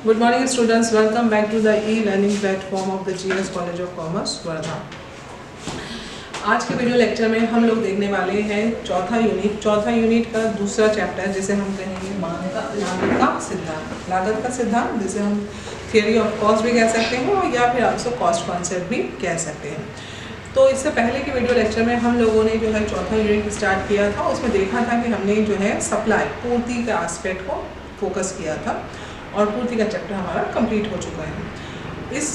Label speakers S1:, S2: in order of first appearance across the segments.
S1: Good morning students, welcome back to the e-learning platform of the GS College of Commerce, Wardha. आज के video lecture में हम लोग देखने वाले हैं चौथा यूनिट का दूसरा चैप्टर जिसे हम कहेंगे लागत का सिद्धांत जिसे हम थियरी ऑफ कॉस्ट भी कह सकते हैं और या फिर आपसे कॉस्ट कॉन्सेप्ट भी कह सकते हैं। तो इससे पहले के वीडियो लेक्चर में हम लोगों ने जो है चौथा यूनिट स्टार्ट किया था, उसमें देखा था कि हमने जो है सप्लाई पूर्ति के एस्पेक्ट को फोकस किया था और पूर्ति का चैप्टर हमारा कंप्लीट हो चुका है। इस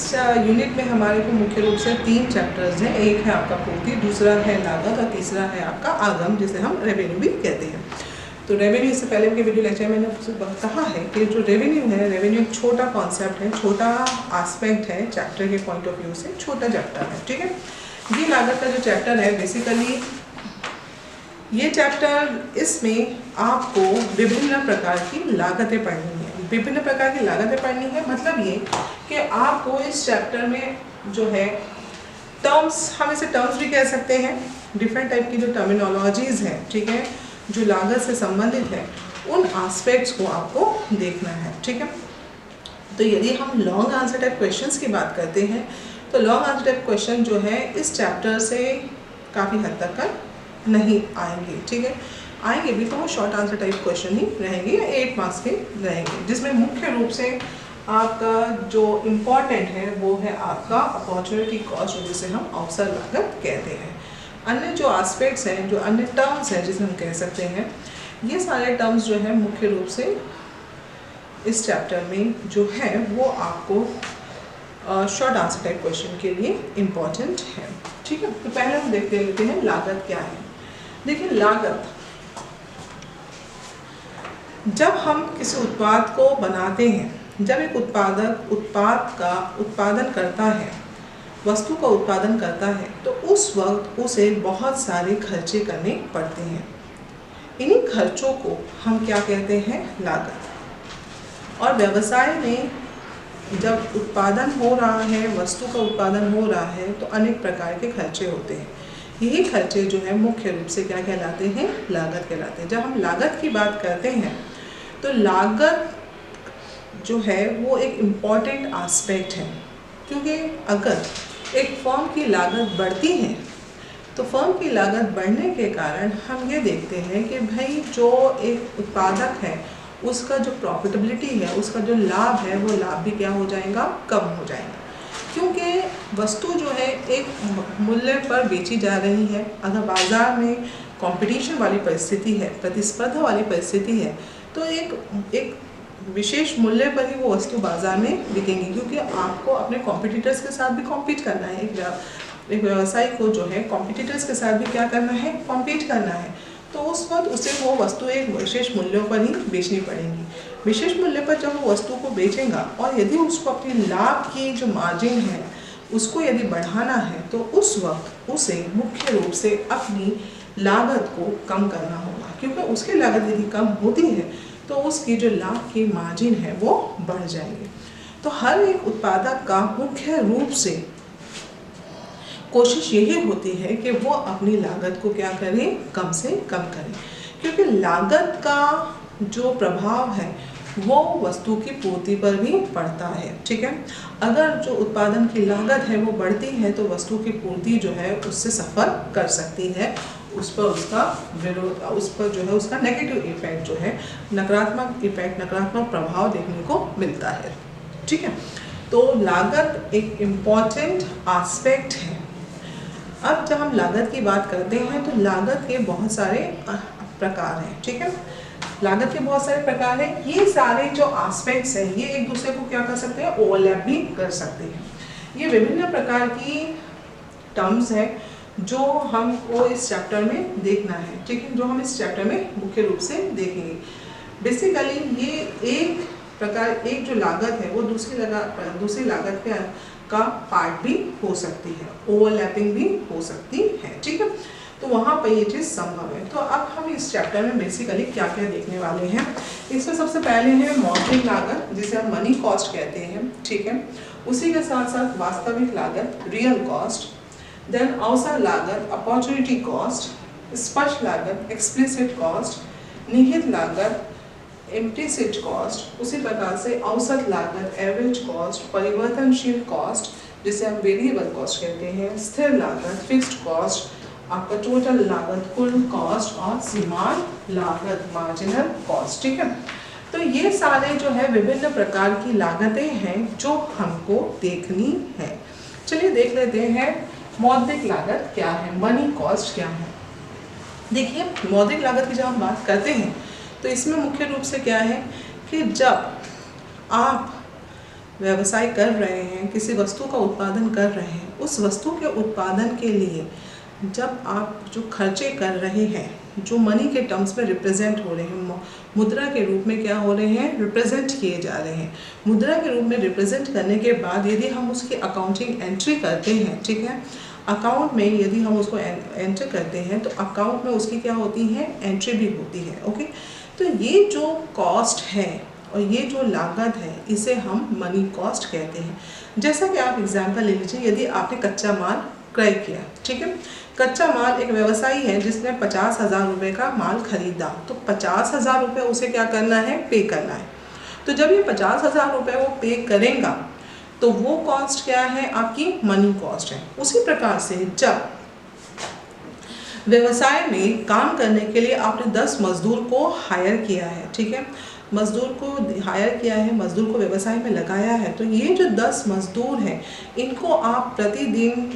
S1: यूनिट में हमारे को मुख्य रूप से 3 चैप्टर्स हैं। एक है आपका पूर्ति, दूसरा है लागत और तीसरा है आपका आगम जिसे हम रेवेन्यू भी कहते हैं। तो रेवेन्यू, इससे पहले के वीडियो लेक्चर में मैंने कहा है कि जो रेवेन्यू है, रेवेन्यू एक छोटा कॉन्सेप्ट है, छोटा एस्पेक्ट है, चैप्टर के पॉइंट ऑफ व्यू से छोटा चैप्टर है। ठीक है, ये लागत का जो चैप्टर है, बेसिकली ये चैप्टर, इसमें आपको विभिन्न प्रकार की लागतें पढ़नी है। विभिन्न प्रकार की लागतें पढ़नी है मतलब ये कि आपको इस चैप्टर में जो है टर्म्स, हम इसे टर्म्स भी कह सकते हैं, डिफरेंट टाइप की जो टर्मिनोलॉजीज हैं, ठीक है, जो लागत से संबंधित है, उन एस्पेक्ट्स को आपको देखना है। ठीक है, तो यदि हम लॉन्ग आंसर टाइप क्वेश्चंस की बात करते हैं तो लॉन्ग आंसर टाइप क्वेश्चन जो है इस चैप्टर से काफ़ी हद तक नहीं आएंगे। ठीक है, आएंगे भी तो वो शॉर्ट आंसर टाइप क्वेश्चन ही रहेंगे या 8 मार्क्स के रहेंगे, जिसमें मुख्य रूप से आपका जो इम्पॉर्टेंट है वो है आपका अपॉर्चुनिटी कॉस्ट, जिसे हम अवसर लागत कहते हैं। अन्य जो एस्पेक्ट्स हैं, जो अन्य टर्म्स हैं जिसे हम कह सकते हैं, ये सारे टर्म्स जो है मुख्य रूप से इस चैप्टर में जो है वो आपको शॉर्ट आंसर टाइप क्वेश्चन के लिए इम्पॉर्टेंट है। ठीक है, तो पहले हम देखते लेते हैं लागत क्या है। देखिए, लागत, जब हम किसी उत्पाद को बनाते हैं, जब एक उत्पाद का उत्पादन करता है, वस्तु का उत्पादन करता है, तो उस वक्त उसे बहुत सारे खर्चे करने पड़ते हैं। इन्हीं खर्चों को हम क्या कहते हैं? लागत। और व्यवसाय में जब उत्पादन हो रहा है, वस्तु का उत्पादन हो रहा है, तो अनेक प्रकार के खर्चे होते हैं। यही खर्चे जो है मुख्य रूप से क्या कहलाते हैं? लागत कहलाते हैं। जब हम लागत की बात करते हैं तो लागत जो है वो एक इम्पॉर्टेंट एस्पेक्ट है, क्योंकि अगर एक फर्म की लागत बढ़ती है तो फर्म की लागत बढ़ने के कारण हम ये देखते हैं कि भाई जो एक उत्पादक है उसका जो प्रॉफिटेबिलिटी है, उसका जो लाभ है, वो लाभ भी क्या हो जाएगा? कम हो जाएगा, क्योंकि वस्तु जो है एक मूल्य पर बेची जा रही है। अगर बाज़ार में कंपटीशन वाली परिस्थिति है, प्रतिस्पर्धा वाली परिस्थिति है, तो एक विशेष मूल्य पर ही वो वस्तु बाज़ार में बिकेंगी, क्योंकि आपको अपने कॉम्पिटिटर्स के साथ भी कॉम्पीट करना है। एक व्यवसायी को जो है कॉम्पिटिटर्स के साथ भी क्या करना है? कॉम्पीट करना है। तो उस वक्त उसे वो वस्तु एक विशेष मूल्यों पर ही बेचनी पड़ेगी। विशेष मूल्य पर जब वो वस्तु को बेचेगा और यदि उसको अपनी लाभ की जो मार्जिन है उसको यदि बढ़ाना है, तो उस वक्त उसे मुख्य रूप से अपनी लागत को कम करना होगा, क्योंकि उसकी लागत यदि कम होती है तो उसकी जो लाभ की मार्जिन है वो बढ़ जाएगी। तो हर एक उत्पादक का मुख्य रूप से कोशिश यही होती है कि वो अपनी लागत को क्या करें? कम से कम करें, क्योंकि लागत का जो प्रभाव है वो वस्तु की पूर्ति पर भी पड़ता है। ठीक है, अगर जो उत्पादन की लागत है वो बढ़ती है तो वस्तु की पूर्ति जो है उससे सफ़र कर सकती है, उस पर उसका विरोध, उस पर जो है उसका नेगेटिव इफेक्ट जो है, नकारात्मक इफेक्ट, नकारात्मक प्रभाव देखने को मिलता है। ठीक है, तो लागत एक इम्पॉर्टेंट एस्पेक्ट है। अब जब हम लागत की बात करते हैं तो लागत के बहुत सारे प्रकार हैं। ठीक है, लागत के बहुत सारे प्रकार हैं। ये सारे जो एस्पेक्ट्स हैं ये एक दूसरे को क्या कर सकते हैं? ओवरलैप भी कर सकते हैं। ये विभिन्न प्रकार की टर्म्स हैं जो हमको इस चैप्टर में देखना है। ठीक है, जो हम इस चैप्टर में मुख्य रूप से देखेंगे। बेसिकली ये एक प्रकार, एक जो लागत है वो दूसरी लागत का पार्ट भी हो सकती है, ओवरलैपिंग भी हो सकती है। ठीक है, तो वहाँ पर ये चीज़ संभव है। तो अब हम इस चैप्टर में बेसिकली क्या क्या देखने वाले हैं। इसमें सबसे पहले है मौद्रिक लागत, जिसे हम मनी कॉस्ट कहते हैं। ठीक है, उसी के साथ साथ वास्तविक लागत, रियल कॉस्ट, देन अवसर लागत, अपॉर्चुनिटी कॉस्ट, स्पष्ट लागत, एक्सप्लिसिट कॉस्ट, निहित लागत, इम्प्लिसिट कॉस्ट, उसी प्रकार से औसत लागत एवरेज कॉस्ट, परिवर्तनशील कॉस्ट जिसे हम वेरिएबल कॉस्ट कहते हैं, स्थिर लागत फिक्स्ड कॉस्ट, आपका टोटल लागत कुल कॉस्ट और सीमांत लागत मार्जिनल कॉस्ट। ठीक है, तो ये सारे जो है विभिन्न प्रकार की लागतें हैं जो हमको देखनी है। चलिए देख लेते हैं मौद्रिक लागत क्या है, मनी कॉस्ट क्या है। देखिए मौद्रिक लागत की जब हम बात करते हैं तो इसमें मुख्य रूप से क्या है कि जब आप व्यवसाय कर रहे हैं, किसी वस्तु का उत्पादन कर रहे हैं, उस वस्तु के उत्पादन के लिए जब आप जो खर्चे कर रहे हैं, जो मनी के टर्म्स में रिप्रेजेंट हो रहे हैं, मुद्रा के रूप में क्या हो रहे हैं, रिप्रेजेंट किए जा रहे हैं। मुद्रा के रूप में रिप्रेजेंट करने के बाद यदि हम उसकी अकाउंटिंग एंट्री करते हैं, ठीक है, अकाउंट में यदि हम उसको एंटर करते हैं तो अकाउंट में उसकी क्या होती है, एंट्री भी होती है। ओके, तो ये जो कॉस्ट है और ये जो लागत है इसे हम मनी कॉस्ट कहते हैं। जैसा कि आप एग्जांपल ले लीजिए, यदि आपने कच्चा माल क्रय किया, ठीक है, कच्चा माल, एक व्यवसायी है जिसने 50,000 रुपये का माल खरीदा, तो 50,000 रुपये उसे क्या करना है, पे करना है। तो जब ये 50,000 रुपये वो पे करेगा तो वो कॉस्ट क्या है, आपकी मनी कॉस्ट है। उसी प्रकार से जब व्यवसाय में काम करने के लिए आपने 10 मजदूर को हायर किया है, ठीक है, मजदूर को हायर किया है, मजदूर को व्यवसाय में लगाया है, तो ये जो 10 मजदूर हैं इनको आप प्रतिदिन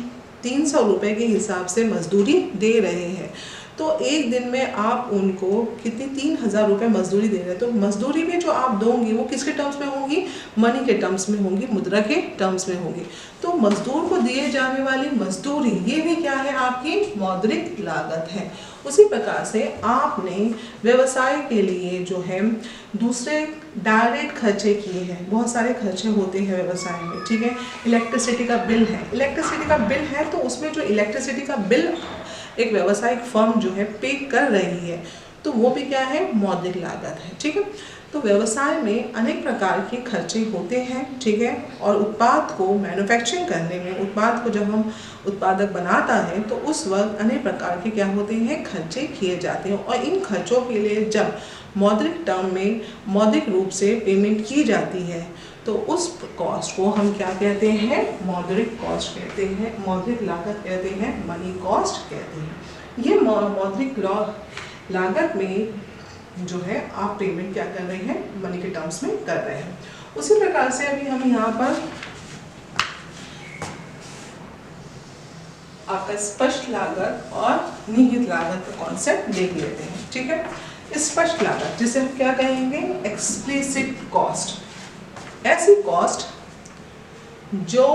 S1: 300 रुपये के हिसाब से मजदूरी दे रहे हैं। तो एक दिन में आप उनको कितनी 3,000 रुपये मजदूरी दे रहे हैं। तो मजदूरी भी जो आप दोगे वो किसके टर्म्स में होंगी, मनी के टर्म्स में होंगी, मुद्रा के टर्म्स में होंगी। तो मजदूर को दिए जाने वाली मजदूरी ये भी क्या है, आपकी मौद्रिक लागत है। उसी प्रकार से आपने व्यवसाय के लिए जो है दूसरे डायरेक्ट खर्चे किए हैं, बहुत सारे खर्चे होते हैं व्यवसाय में, ठीक है, इलेक्ट्रिसिटी का बिल है, इलेक्ट्रिसिटी का बिल है तो उसमें जो इलेक्ट्रिसिटी का बिल एक व्यावसायिक फर्म जो है पे कर रही है तो वो भी क्या है, मौद्रिक लागत है। ठीक है, तो व्यवसाय में अनेक प्रकार के खर्चे होते हैं, ठीक है, और उत्पाद को मैन्युफैक्चरिंग करने में, उत्पाद को जब हम उत्पादक बनाता है तो उस वक्त अनेक प्रकार के क्या होते हैं, खर्चे किए जाते हैं। और इन खर्चों के लिए जब मौद्रिक टर्म में मौद्रिक रूप से पेमेंट की जाती है तो उस कॉस्ट को हम क्या कहते हैं, मौद्रिक कॉस्ट कहते हैं, मौद्रिक लागत कहते हैं, मनी कॉस्ट कहते हैं। ये मौद्रिक लागत में जो है आप पेमेंट क्या कर रहे हैं, मनी के टर्म्स में कर रहे हैं। उसी प्रकार से अभी हम यहाँ पर आपका स्पष्ट लागत और निहित लागत का कॉन्सेप्ट देख लेते हैं। ठीक है, स्पष्ट लागत जिसे हम क्या कहेंगे, एक्सप्लिसिट कॉस्ट, ऐसी कॉस्ट जो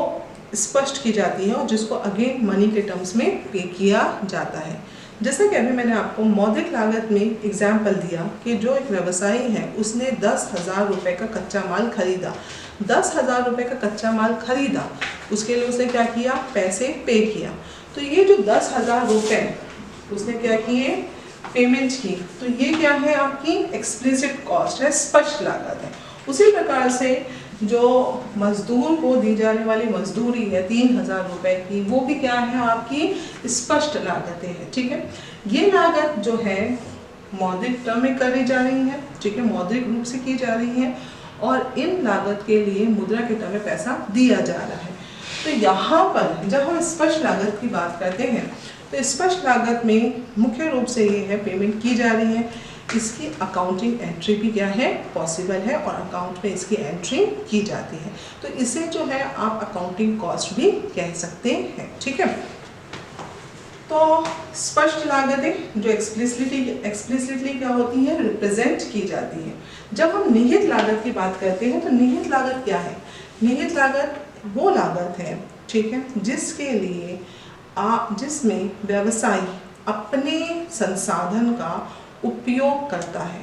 S1: स्पष्ट की जाती है और जिसको अगेन मनी के टर्म्स में पे किया जाता है। जैसा कि अभी मैंने आपको मौद्रिक लागत में एग्जाम्पल दिया कि जो एक व्यवसायी है उसने 10,000 रुपये का कच्चा माल खरीदा, 10,000 रुपये का कच्चा माल खरीदा, उसके लिए उसने क्या किया, पैसे पे किया। तो ये जो 10,000 रुपये उसने क्या किए, पेमेंट की, तो ये क्या है, आपकी एक्सप्लिसिट कॉस्ट है, स्पष्ट लागत है। उसी प्रकार से जो मजदूर को दी जाने वाली मजदूरी है 3,000 रुपये की, वो भी क्या है, आपकी स्पष्ट लागतें हैं। ठीक है, ये लागत जो है मौद्रिक टर्म में करी जा रही है, ठीक है, मौद्रिक रूप से की जा रही है और इन लागत के लिए मुद्रा के टर्म में पैसा दिया जा रहा है। तो यहाँ पर जब हम स्पष्ट लागत की बात करते हैं तो स्पष्ट लागत में मुख्य रूप से ये है पेमेंट की जा रही है, इसकी अकाउंटिंग एंट्री भी क्या है, पॉसिबल है और अकाउंट में इसकी एंट्री की जाती है। तो इसे जो है आप अकाउंटिंग कॉस्ट भी कह सकते हैं। ठीक है, तो स्पष्ट लागतें जो एक्सप्लिसिटली क्या होती है, रिप्रेजेंट की जाती है। जब हम निहित लागत की बात करते हैं तो निहित लागत क्या है, निहित लागत वो लागत है, ठीक है, जिसके लिए जिसमें व्यवसायी अपने संसाधन का उपयोग करता है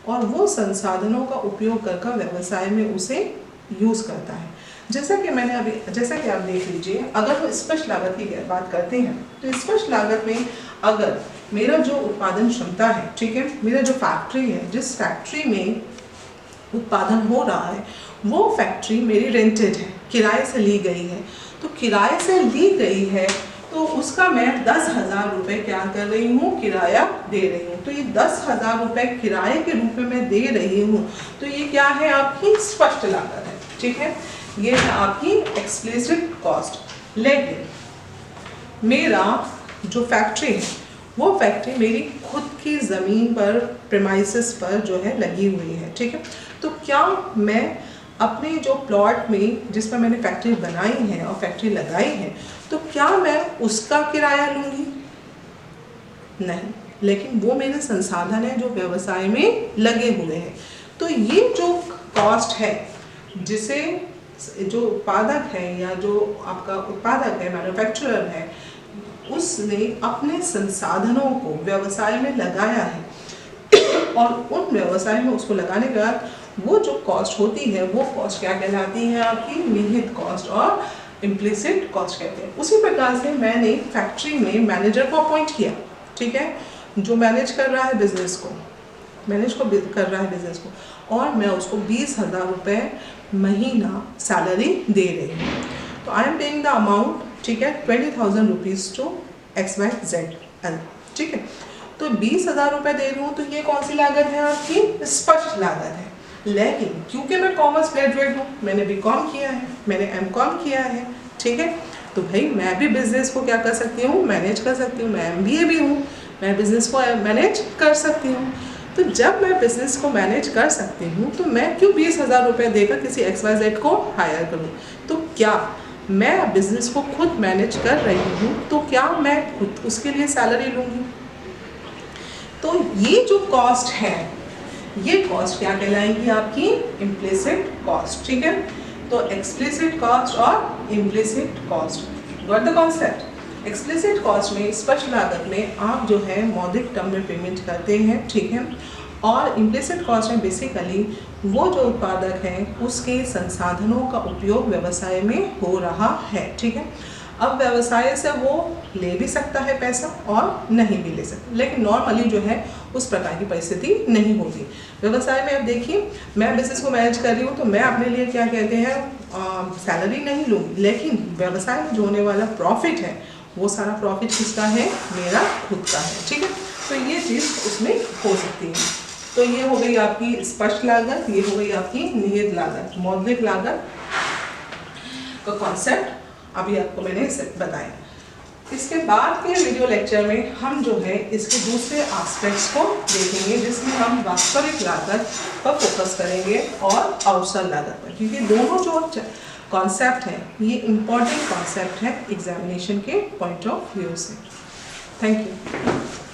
S1: और वो संसाधनों का उपयोग कर व्यवसाय में उसे यूज़ करता है। जैसा कि आप देख लीजिए, अगर हम स्पष्ट लागत की बात करते हैं तो स्पष्ट लागत में अगर मेरा जो उत्पादन क्षमता है, ठीक है, मेरा जो फैक्ट्री है, जिस फैक्ट्री में उत्पादन हो रहा है वो फैक्ट्री मेरी रेंटेड है, किराए से ली गई है, तो किराए से ली गई है तो उसका मैं 10,000 रुपये क्या कर रही हूँ, किराया दे रही हूँ। तो ये 10,000 रुपये किराए के रूप में मैं दे रही हूँ, तो ये क्या है, आपकी स्पष्ट लागत है। ठीक है, ये है आपकी एक्सप्लिसिट कॉस्ट। लेकिन मेरा जो फैक्ट्री है वो फैक्ट्री मेरी खुद की ज़मीन पर, प्रेमाइसिस पर जो है लगी हुई है। ठीक है, तो क्या मैं अपने जो प्लॉट में जिस पर मैंने फैक्ट्री बनाई है और फैक्ट्री लगाई है, तो क्या मैं उसका किराया लूँगी? नहीं, लेकिन वो मेरे संसाधन है जो व्यवसाय में लगे हुए हैं। तो ये जो कॉस्ट है, जिसे जो उत्पादक है या जो आपका उत्पादक है, मैन्युफैक्चरर है, उसने अपने संसाधनों को व्यवसाय में लगाया है और उन व्यवसाय में उसको लगाने के बाद वो जो कॉस्ट होती है वो कॉस्ट क्या कहलाती है, आपकी निहित कॉस्ट और इम्प्लिसिट कॉस्ट कहते हैं। उसी प्रकार से मैंने फैक्ट्री में मैनेजर को अपॉइंट किया। ठीक है, जो मैनेज कर रहा है बिजनेस को, कर रहा है बिजनेस को, और मैं उसको 20,000 रुपये महीना सैलरी दे रही हूँ। तो I am paying the amount, ठीक है, 20,000 रुपीज़ टू XYZL। ठीक है, तो 20,000 रुपये दे रही हूँ, तो ये कौन सी लागत है, आपकी स्पष्ट लागत है। लेकिन क्योंकि मैं कॉमर्स ग्रेजुएट हूँ, मैंने BCom किया है, मैंने MCom किया है, ठीक है, तो भाई मैं भी बिजनेस को क्या कर सकती हूँ, मैनेज कर सकती हूँ। मैं MBA भी हूँ, मैं बिजनेस को मैनेज कर सकती हूँ। तो जब मैं बिजनेस को मैनेज कर सकती हूँ, तो मैं क्यों 20,000 रुपये देकर किसी XYZ को हायर करूँ? तो क्या मैं बिजनेस को खुद मैनेज कर रही हूँ, तो क्या मैं खुद उसके लिए सैलरी लूँगी? तो ये जो कॉस्ट है, ये कॉस्ट क्या कहलाएंगी, आपकी इम्प्लिसिट कॉस्ट। ठीक है, तो एक्सप्लिसिट कॉस्ट और implicit cost, got the concept. Explicit cost में, स्पष्ट लागत में, आप जो है मौद्रिक टर्म में पेमेंट करते हैं। ठीक है, और इम्प्लिसिट कॉस्ट में बेसिकली वो जो उत्पादक है उसके संसाधनों का उपयोग व्यवसाय में हो रहा है। ठीक है, अब व्यवसाय से वो ले भी सकता है पैसा और नहीं भी ले सकता, लेकिन नॉर्मली जो है उस प्रकार की परिस्थिति नहीं होती व्यवसाय में। अब देखिए, मैं बिजनेस को मैनेज कर रही हूँ, तो मैं अपने लिए क्या कहते हैं, सैलरी नहीं लूँगी, लेकिन व्यवसाय में जो होने वाला प्रॉफिट है वो सारा प्रॉफिट किसका है, मेरा खुद का है। ठीक है, तो ये चीज़ उसमें हो सकती है। तो ये हो गई आपकी स्पष्ट लागत, ये हो गई आपकी निहित लागत, मौद्रिक लागत का कॉन्सेप्ट अभी आपको मैंने बताया। इसके बाद के वीडियो लेक्चर में हम जो है इसके दूसरे एस्पेक्ट्स को देखेंगे, जिसमें हम वास्तविक लागत पर फोकस करेंगे और अवसर लागत पर, क्योंकि दोनों जो कॉन्सेप्ट हैं ये इम्पॉर्टेंट कॉन्सेप्ट है एग्जामिनेशन के पॉइंट ऑफ व्यू से। Thank you.